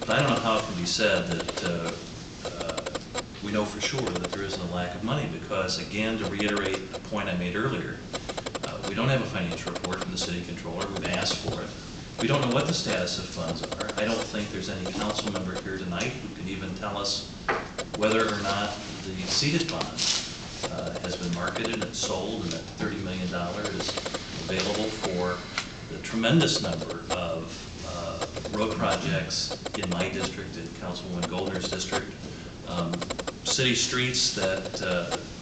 But I don't know how it can be said that we know for sure that there isn't a lack of money, because, again, to reiterate a point I made earlier, we don't have a financial report from the city controller. We've asked for it. We don't know what the status of funds are. I don't think there's any council member here tonight who can even tell us whether or not the seated bond has been marketed and sold, and that $30 million is available for the tremendous number of road projects in my district, in Councilwoman Goldner's district, city streets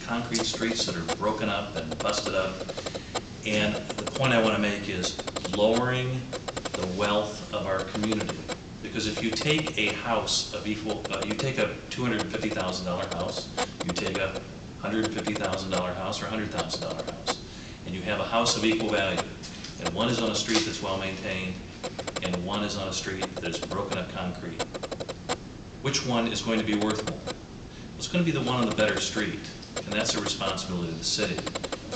concrete streets that are broken up and busted up. And the point I want to make is lowering the wealth of our community. Because if you take a house of equal, you take a $250,000 house, you take a $150,000 house or $100,000 house, and you have a house of equal value, and one is on a street that's well maintained, and one is on a street that is broken up concrete, which one is going to be worth more? It's going to be the one on the better street, and that's a responsibility of the city.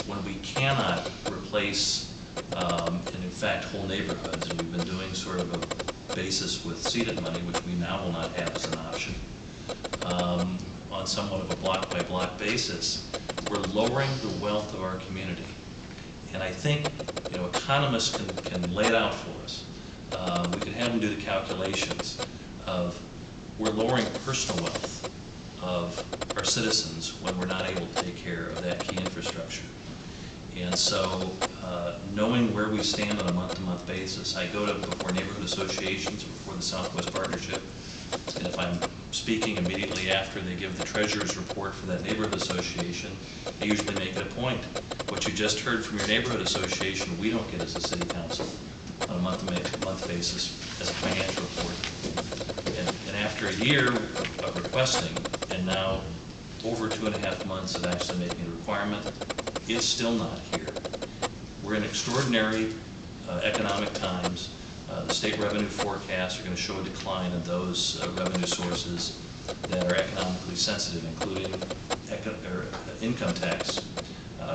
When we cannot replace, and in fact, whole neighborhoods, and we've been doing sort of a basis with seeded money, which we now will not have as an option, on somewhat of a block-by-block basis, we're lowering the wealth of our community. And I think, economists can lay it out for us. We can have them do the calculations of we're lowering personal wealth of our citizens when we're not able to take care of that key infrastructure. And so, knowing where we stand on a month-to-month basis, I go before neighborhood associations, before the Southwest Partnership, and if I'm speaking immediately after they give the treasurer's report for that neighborhood association, I usually make it a point. What you just heard from your neighborhood association, we don't get as a city council on a month-to-month basis as a financial report. And after a year of requesting, and now over 2.5 months of actually making it a requirement, it's still not here. We're in extraordinary economic times. The state revenue forecasts are going to show a decline in those revenue sources that are economically sensitive, including income tax,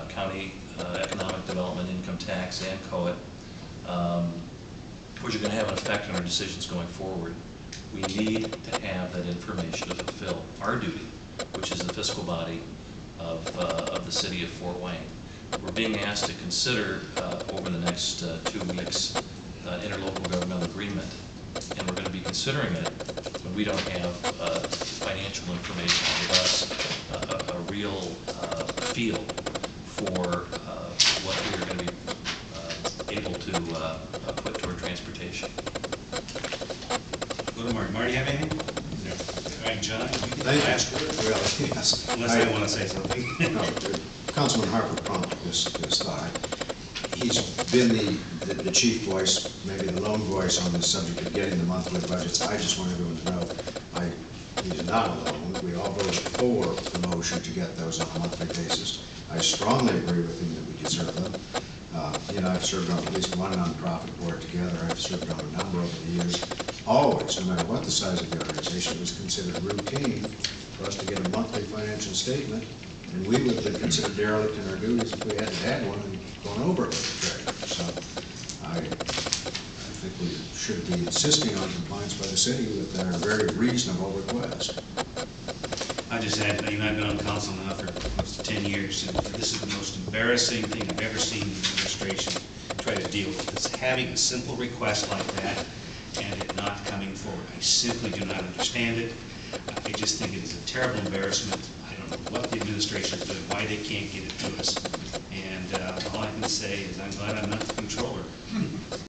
county economic development income tax, and COIT, which are going to have an effect on our decisions going forward. We need to have that information to fulfill our duty, which is the fiscal body of the city of Fort Wayne. We're being asked to consider over the next 2 weeks an interlocal governmental agreement, and we're going to be considering it when we don't have financial information to give us a real feel for what we are going to be able to put toward transportation. Go to Marty. Marty, have anything? No. All right, John, you get the last word. Well, yes. Unless I want to say something. No, Councilman Harper prompted this thought. He's been the chief voice, maybe the lone voice on this subject of getting the monthly budgets. I just want everyone to know he's not alone. We all voted for the motion to get those on a monthly basis. I strongly agree with him that we deserve them. I've served on at least one nonprofit board together. I've served on a number over the years. Always, no matter what the size of the organization, it was considered routine for us to get a monthly financial statement, and we would have been considered derelict in our duties if we hadn't had one and gone over it with the treasurer. So I think we should be insisting on compliance by the city with our very reasonable request. I just add, I've been on council now for close to 10 years, and this is the most embarrassing thing I've ever seen the administration try to deal with. It's having a simple request like that and it not coming forward. I simply do not understand it. I just think it is a terrible embarrassment. I don't know what the administration is doing, why they can't get it to us. And all I can say is I'm glad I'm not the controller.